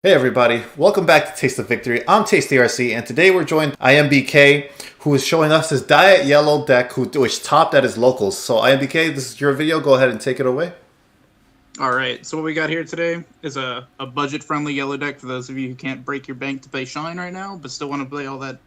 Hey everybody, welcome back to Taste of Victory. I'm Tasty RC, and today we're joined by IMBK, who is showing us his Diet Yellow deck, which topped at his locals. So IMBK, this is your video. Go ahead and take it away. All right, so what we got here today is a budget-friendly yellow deck for those of you who can't break your bank to play Shine right now, but still want to play all that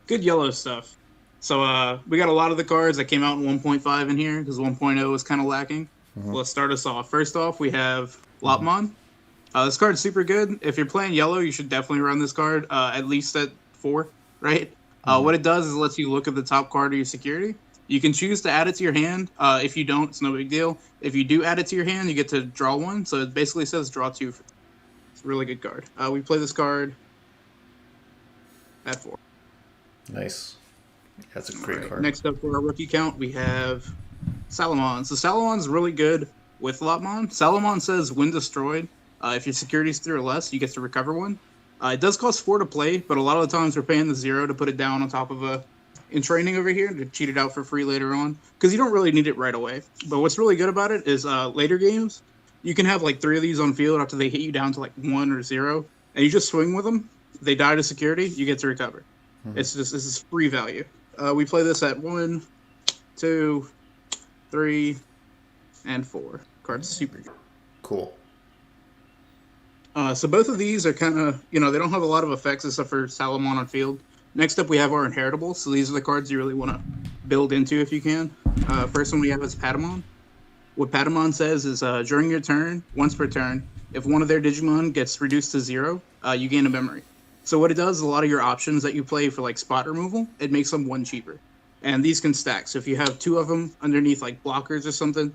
good yellow stuff. So we got a lot of the cards that came out in 1.5 in here, because 1.0 was kind of lacking. Let's start us off. First off, we have Lopmon. This card's super good. If you're playing yellow, you should definitely run this card, at least at 4, right? What it does is it lets you look at the top card of your security. You can choose to add it to your hand. If you don't, it's no big deal. If you do add it to your hand, you get to draw one. So it basically says draw 2. It's a really good card. We play this card at 4. Nice. That's a great card. Next up for our rookie count, we have Salamon. So Salamon's really good with Lopmon. Salamon says when destroyed, if your security's 3 or less, you get to recover one. It does cost 4 to play, but a lot of the times we're paying the 0 to put it down on top of a in training over here to cheat it out for free later on, because you don't really need it right away. But what's really good about it is later games, you can have like 3 of these on field after they hit you down to like 1 or 0, and you just swing with them. If they die to security, you get to recover. This is free value. We play this at 1, 2, 3, and 4. Card's super good. Cool. So both of these are kind of, they don't have a lot of effects except for Salamon on field. Next up, we have our Inheritables. So these are the cards you really want to build into if you can. First one we have is Patamon. What Patamon says is during your turn, once per turn, if one of their Digimon gets reduced to 0, you gain a memory. So what it does is a lot of your options that you play for like spot removal, it makes them 1 cheaper. And these can stack. So if you have 2 of them underneath like blockers or something,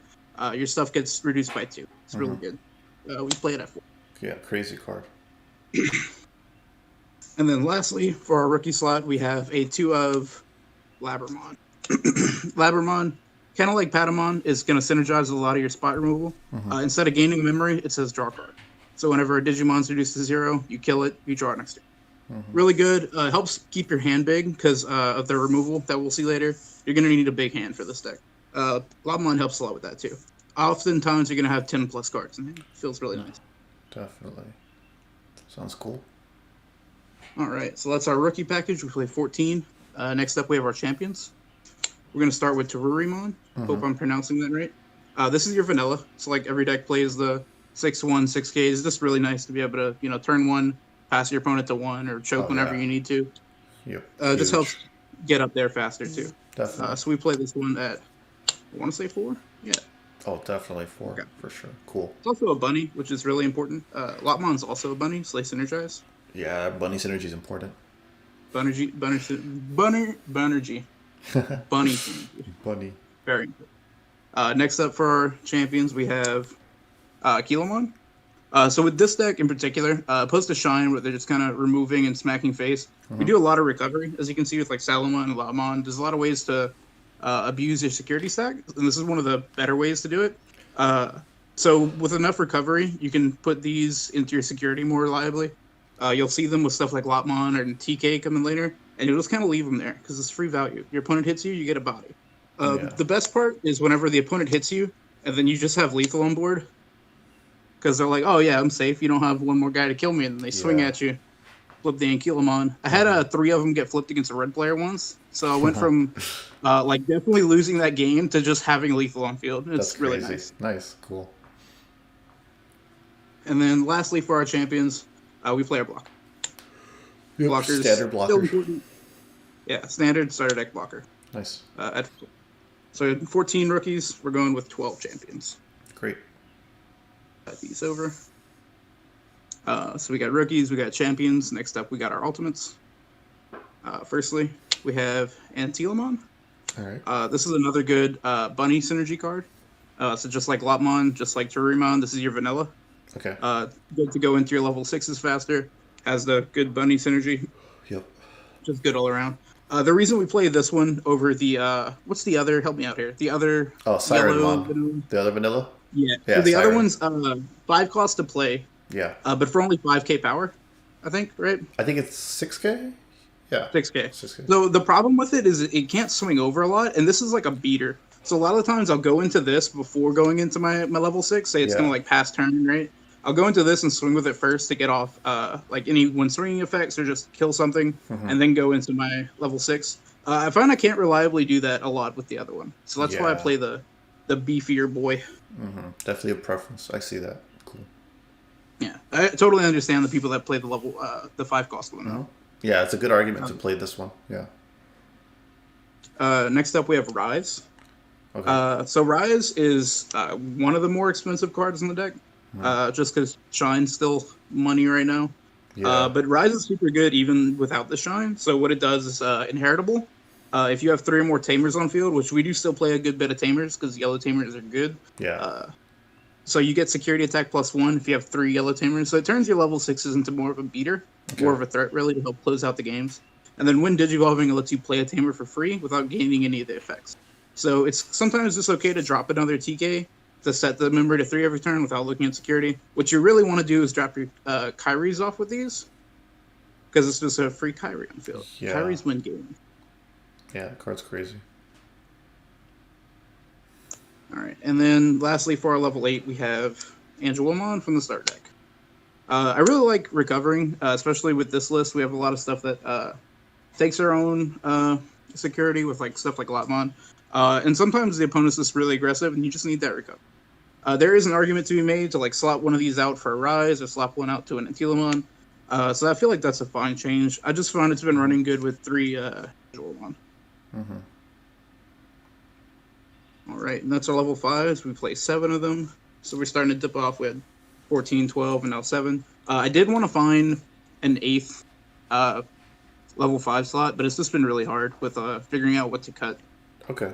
your stuff gets reduced by 2. It's really good. We play it at 4. Yeah, crazy card. And then lastly, for our rookie slot, we have a 2 of Labramon. Labramon, kind of like Patamon, is going to synergize with a lot of your spot removal. Instead of gaining a memory, it says draw card. So whenever a Digimon's reduced to 0, you kill it, you draw it next turn. Really good. Helps keep your hand big because of the removal that we'll see later. You're going to need a big hand for this deck. Labramon helps a lot with that too. Oftentimes, you're going to have 10 plus cards in hand. Feels really nice. Definitely. Sounds cool. All right, so that's our rookie package. We play 14. Next up, we have our champions. We're going to start with Terrorimon. Hope I'm pronouncing that right. This is your vanilla. So like every deck plays the 6-1, 6K. It's just really nice to be able to, turn 1, pass your opponent to 1, or choke whenever you need to. Yep. Just helps get up there faster too. Definitely. So we play this one at, I want to say 4? Yeah. Oh, definitely 4, for sure. Cool. It's also a bunny, which is really important. Lopmon's also a bunny, so they synergize. Yeah, bunny synergy is important. Bunny. Bunny synergy. Bunny. Very good. Next up for our champions, we have Kilomon. So with this deck in particular, opposed to Shine, where they're just kind of removing and smacking face, we do a lot of recovery, as you can see with like Salamon and Lopmon. There's a lot of ways to abuse your security stack, and this is one of the better ways to do it. So with enough recovery, you can put these into your security more reliably. You'll see them with stuff like Lopmon and TK coming later, and you'll just kind of leave them there because it's free value. Your opponent hits you, you get a body. The best part is whenever the opponent hits you, and then you just have lethal on board, because they're like, oh yeah, I'm safe. You don't have one more guy to kill me, and then they swing at you. Flip the Kilomon. I had 3 of them get flipped against a red player once, so I went from like definitely losing that game to just having lethal on field. It's really nice. Nice, cool. And then lastly, for our champions, we play our block. Yep, Blockers, standard blocker. Yeah, standard starter deck blocker. Nice. So 14 rookies, we're going with 12 champions. Great. Got these over. So we got rookies, we got champions. Next up, we got our ultimates. Firstly, we have Angelmon. All right. This is another good bunny synergy card. So just like Lopmon, just like Terrorimon, this is your vanilla. Okay. Good to go into your level 6s faster. Has the good bunny synergy. Yep. Just good all around. The reason we play this one over the what's the other? Help me out here. The other. Oh, Sirenmon. The other vanilla. Yeah. So the other one's 5 cost to play. Yeah. But for only 5K power, I think, right? I think it's 6K. Yeah. 6K. 6K. So the problem with it is it can't swing over a lot, and this is like a beater. So a lot of the times I'll go into this before going into my level 6. Say it's gonna like pass turn, right? I'll go into this and swing with it first to get off like any when swinging effects or just kill something, and then go into my level 6. I find I can't reliably do that a lot with the other one, so that's why I play the beefier boy. Definitely a preference. I see that. Cool. Yeah, I totally understand the people that play the level the 5 cost one. Yeah, it's a good argument to play this one. Yeah. Next up, we have Ryze. Okay. So Ryze is one of the more expensive cards in the deck, just because Shine's still money right now. Yeah. But Ryze is super good even without the Shine. So what it does is inheritable. If you have 3 or more Tamers on field, which we do still play a good bit of Tamers because yellow Tamers are good. Yeah. So you get security attack +1 if you have 3 yellow Tamers. So it turns your level 6s into more of a beater, more of a threat really to help close out the games. And then when Digivolving, it lets you play a Tamer for free without gaining any of the effects. So it's sometimes it's okay to drop another TK to set the member to 3 every turn without looking at security. What you really want to do is drop your Kyrie's off with these, because it's just a free Kyrie on field. Yeah. Kyrie's win game. Yeah, the card's crazy. All right, and then lastly for our level 8, we have Angelmon from the start deck. I really like recovering, especially with this list. We have a lot of stuff that takes their own security with like stuff like Lotmon. And sometimes the opponent's just really aggressive, and you just need that recovery. There is an argument to be made to like swap one of these out for a Ryze or swap one out to an Kilomon. So I feel like that's a fine change. I just found it's been running good with 3 Angelmon. All right, and that's our level 5s. We play 7 of them. So we're starting to dip off. We had 14, 12, and now 7. I did want to find an 8th level 5 slot, but it's just been really hard with figuring out what to cut. Okay.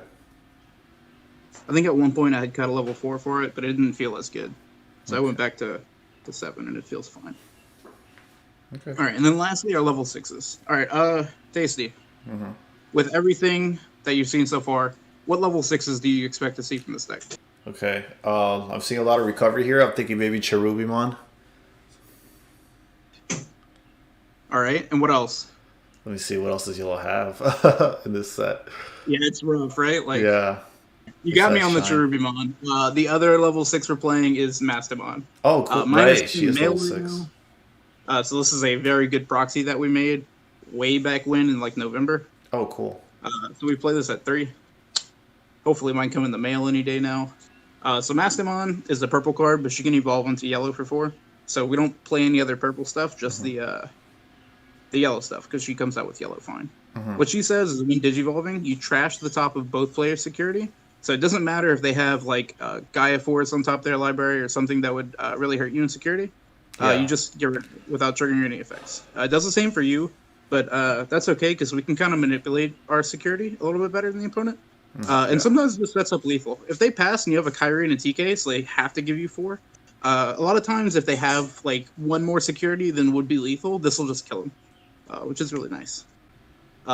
I think at one point I had cut a level 4 for it, but it didn't feel as good. So I went back to 7, and it feels fine. Okay. All right, and then lastly, our level 6s. All right, Tasty. With everything that you've seen so far, what level 6s do you expect to see from this deck? Okay. I'm seeing a lot of recovery here. I'm thinking maybe Terrorimon. All right, and what else? Let me see. What else does Yellow have in this set? Yeah, it's rough, right? Like, yeah. You got me on the Truebeon. The other level 6 we're playing is Mastermind. Oh, cool. Right, she is level 6. So this is a very good proxy that we made way back when in like November. Oh, cool. So we play this at 3. Hopefully mine come in the mail any day now. So Mastermind is the purple card, but she can evolve into yellow for 4. So we don't play any other purple stuff, just the yellow stuff, because she comes out with yellow fine. What she says is when Digivolving, you trash the top of both players' security. So it doesn't matter if they have like Gaia Force on top of their library or something that would really hurt you in security. You just get rid of it without triggering any effects. It does the same for you, but that's okay because we can kind of manipulate our security a little bit better than the opponent. And sometimes this sets up lethal. If they pass and you have a Kyrie and a TK, so they have to give you 4. A lot of times if they have like 1 more security than would be lethal, this will just kill them, which is really nice.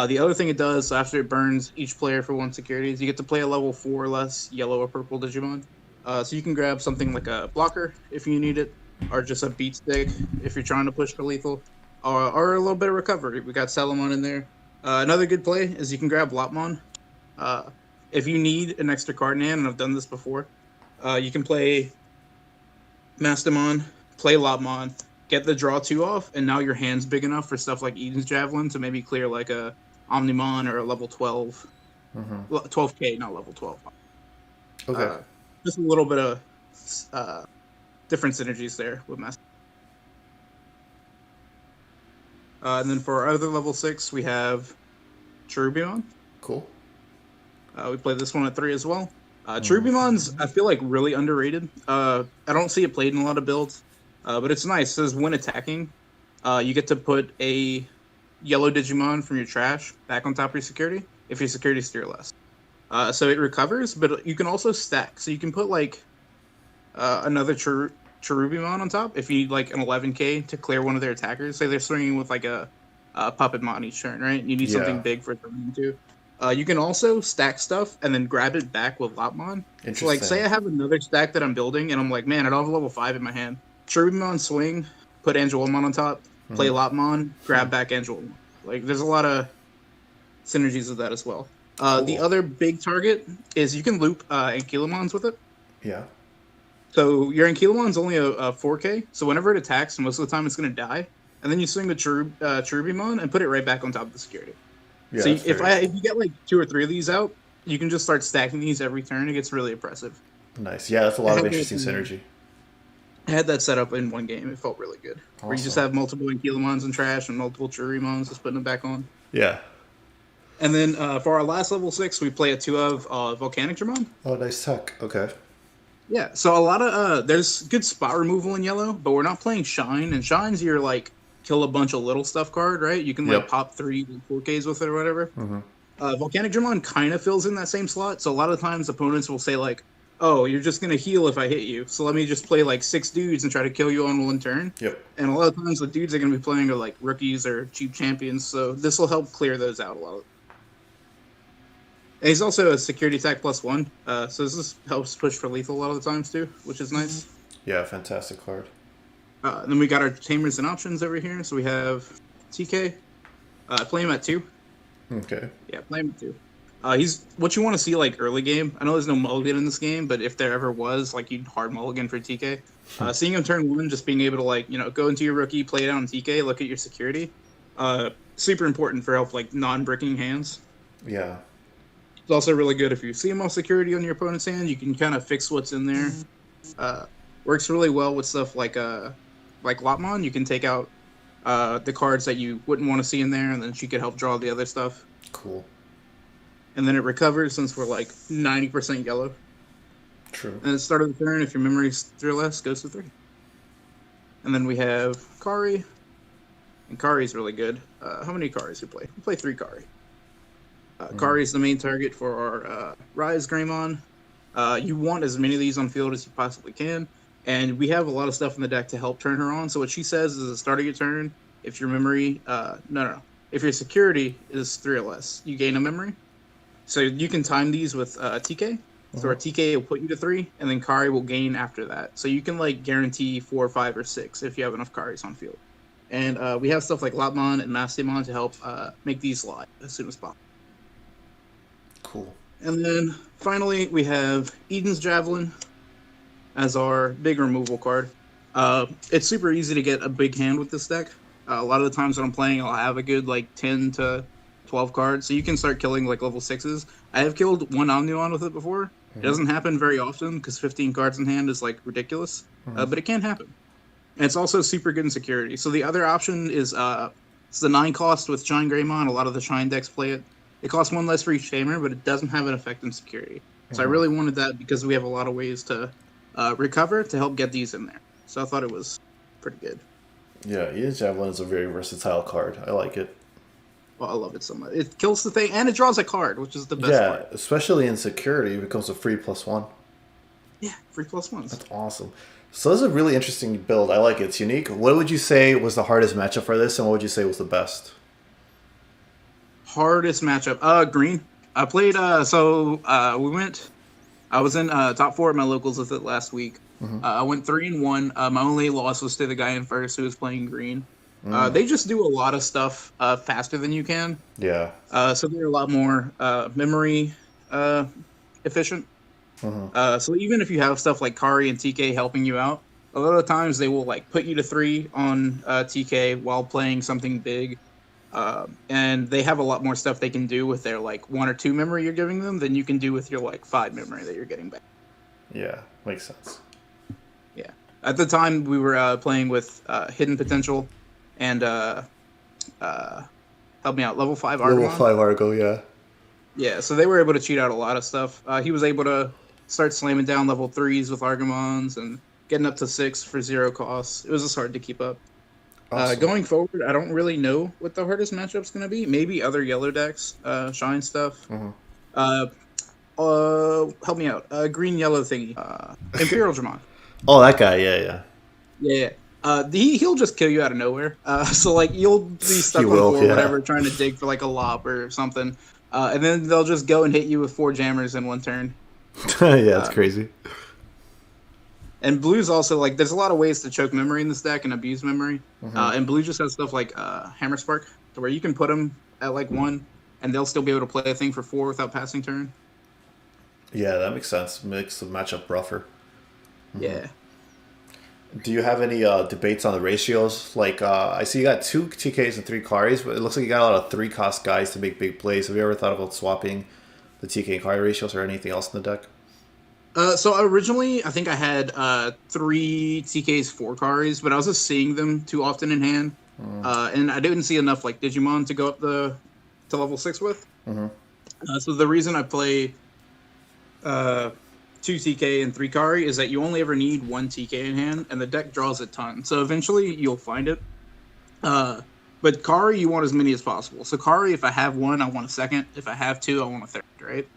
The other thing it does, after it burns each player for 1 security, is you get to play a level 4 or less yellow or purple Digimon. So you can grab something like a blocker if you need it, or just a beat stick if you're trying to push for lethal, or a little bit of recovery. We got Salomon in there. Another good play is you can grab Lotmon. If you need an extra card in hand, and I've done this before, you can play Mastermind, play Lotmon, get the draw 2 off, and now your hand's big enough for stuff like Eden's Javelin to maybe clear like a Omnimon or a level 12. 12k, not level 12. Okay. Just a little bit of different synergies there with Master. And then for our other level 6, we have Truebeon. Cool. We play this one at 3 as well. Truebeon's, I feel like, really underrated. I don't see it played in a lot of builds, but it's nice. It says when attacking, you get to put a yellow Digimon from your trash back on top of your security if your security is 3 or less. So it recovers, but you can also stack. So you can put like another Truebeon on top if you need like an 11k to clear one of their attackers. Say they're swinging with like a Puppetmon each turn, right? You need something big for them to. You can also stack stuff and then grab it back with Lotmon. So like, say I have another stack that I'm building and I'm like, man, I don't have a level 5 in my hand. Truebeon swing, put Angelmon on top, play Lotmon, grab back Angelmon. Like, there's a lot of synergies with that as well. Cool. The other big target is you can loop Kilomons with it. Yeah. So your Ankilomon's only a 4K, so whenever it attacks, most of the time it's going to die. And then you swing the Truebeon and put it right back on top of the security. Yeah, So that's very if you get like 2 or 3 of these out, you can just start stacking these every turn. It gets really impressive. nice. Yeah, that's a lot of interesting synergy. I had that set up in one game. It felt really good. Awesome. Where you just have multiple Kilomons in trash and multiple Terrorimons, just putting them back on. Yeah. And then for our last level 6, we play a 2 of Volcanic Dramon. Oh, nice tech. Okay. Yeah, so a lot of there's good spot removal in yellow, but we're not playing Shine. And Shine's your like kill a bunch of little stuff card, right? You can like pop 3 4Ks with it or whatever. Mm-hmm. Volcanic Dramon kind of fills in that same slot. So a lot of times opponents will say like, oh, you're just going to heal if I hit you. So let me just play like 6 dudes and try to kill you on one turn. Yep. And a lot of times the dudes they're going to be playing are like rookies or cheap champions. So this will help clear those out a lot. And he's also a security attack +1. So this helps push for lethal a lot of the times too, which is nice. Yeah, fantastic card. Then we got our tamers and options over here. So we have TK. Play him at 2. Okay. Yeah, play him at 2. He's what you want to see like early game. I know there's no mulligan in this game, but if there ever was, like you'd hard mulligan for TK. Seeing him turn 1, just being able to like go into your rookie, play down TK, look at your security, super important for help like non-bricking hands. Yeah. It's also really good if you see him off security on your opponent's hand. You can kind of fix what's in there. Works really well with stuff like Lopmon. You can take out the cards that you wouldn't want to see in there, and then she could help draw the other stuff. Cool. And then it recovers since we're like 90% yellow. True. And at the start of the turn, if your memory's 3 or less, goes to 3. And then we have Kari. And Kari's really good. How many Karis we play? We play 3 Kari. Kari is the main target for our Ryze Greymon. You want as many of these on field as you possibly can. And we have a lot of stuff in the deck to help turn her on. So what she says is at the start of your turn, if your memory... If your security is 3 or less, you gain a memory. So you can time these with TK. So our TK will put you to 3, and then Kari will gain after that. So you can like guarantee 4, 5, or 6 if you have enough Karis on field. And we have stuff like Lopmon and Mastermind to help make these live as soon as possible. Cool. And then finally we have Eden's Javelin as our big removal card. It's super easy to get a big hand with this deck. A lot of the times when I'm playing, I'll have a good like 10 to 12 cards, so you can start killing like level 6s. I have killed one Omnion with it before. It doesn't happen very often because 15 cards in hand is like ridiculous, but it can happen. And it's also super good in security. So the other option is it's the 9 cost with Shine Greymon. A lot of the Shine decks play it. It costs 1 less for each tamer, but it doesn't have an effect in security. So I really wanted that because we have a lot of ways to recover to help get these in there. So I thought it was pretty good. Yeah, Eden's Javelin is a very versatile card. I like it. Well, I love it so much. It kills the thing, and it draws a card, which is the best part. Yeah, especially in security, it becomes a free +1. Yeah, free +1s. That's awesome. So this is a really interesting build. I like it. It's unique. What would you say was the hardest matchup for this, and what would you say was the best? Hardest matchup? Green. I played, we went... I was in top 4 at my locals with it last week. I went 3-1. My only loss was to the guy in first who was playing green. They just do a lot of stuff faster than you can. Yeah. So they're a lot more memory efficient. So even if you have stuff like Kari and TK helping you out, a lot of times they will like put you to 3 on TK while playing something big. And they have a lot more stuff they can do with their like 1 or 2 memory you're giving them than you can do with your like 5 memory that you're getting back. Yeah, makes sense. Yeah. At the time we were playing with Hidden Potential and help me out, level 5 Argo. Level 5 Argo, yeah. Yeah, so they were able to cheat out a lot of stuff. He was able to start slamming down level 3s with Argomons and getting up to 6 for 0 costs. It was just hard to keep up. Awesome. Going forward, I don't really know what the hardest matchup's going to be. Maybe other yellow decks, Shine stuff. Help me out. Green-yellow thingy. Imperial Dramon. Oh, that guy, yeah. Yeah. He'll just kill you out of nowhere. So, like, you'll be stuck on 4 or whatever, trying to dig for, like, a lop or something. And then they'll just go and hit you with 4 jammers in 1 turn. Yeah, it's crazy. And blue's also, like, there's a lot of ways to choke memory in this deck and abuse memory. And blue just has stuff like Hammer Spark, to where you can put them at, like, 1, and they'll still be able to play a thing for 4 without passing turn. Yeah, that makes sense. Makes the matchup rougher. Yeah. Do you have any debates on the ratios? Like, I see you got 2 TKs and 3 Karis, but it looks like you got a lot of 3-cost guys to make big plays. Have you ever thought about swapping the TK and Kari ratios or anything else in the deck? So originally, I think I had 3 TKs, 4 Karis, but I was just seeing them too often in hand, and I didn't see enough like Digimon to go up to level 6 with. So the reason I play 2 TK and 3 Kari is that you only ever need 1 TK in hand, and the deck draws a ton. So eventually you'll find it. But Kari, you want as many as possible. So Kari, if I have 1, I want a second. If I have 2, I want a third. Right?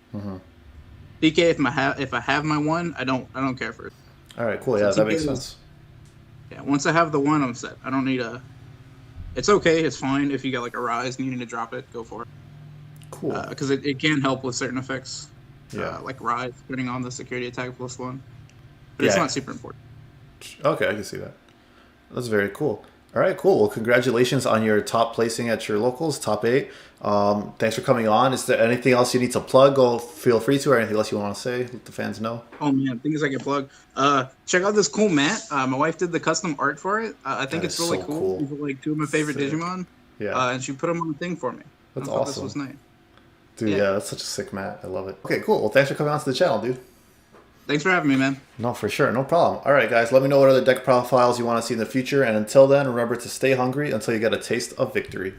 TK, if I have my 1, I don't care for it. All right, cool. Yeah, so that makes sense. Yeah, once I have the 1, I'm set. I don't need a. It's okay. It's fine if you got like a Ryze needing to drop it. Go for it. Cool. Because it can help with certain effects. Yeah. Like Ryze, putting on the security attack +1. But it's not super important. Okay, I can see that. That's very cool. All right, cool. Well, congratulations on your top placing at your locals, top 8. Thanks for coming on. Is there anything else you need to plug? Go feel free to, or anything else you want to say? Let the fans know. Oh man, things I can plug. Check out this cool mat. My wife did the custom art for it. I think it's really cool. These are like 2 of my favorite Digimon. Yeah. And she put them on the thing for me. That's I thought awesome. This was nice. Dude, yeah, that's such a sick mat. I love it. Okay, cool. Well, thanks for coming on to the channel, dude. Thanks for having me, man. No, for sure. No problem. All right, guys. Let me know what other deck profiles you want to see in the future. And until then, remember to stay hungry until you get a taste of victory.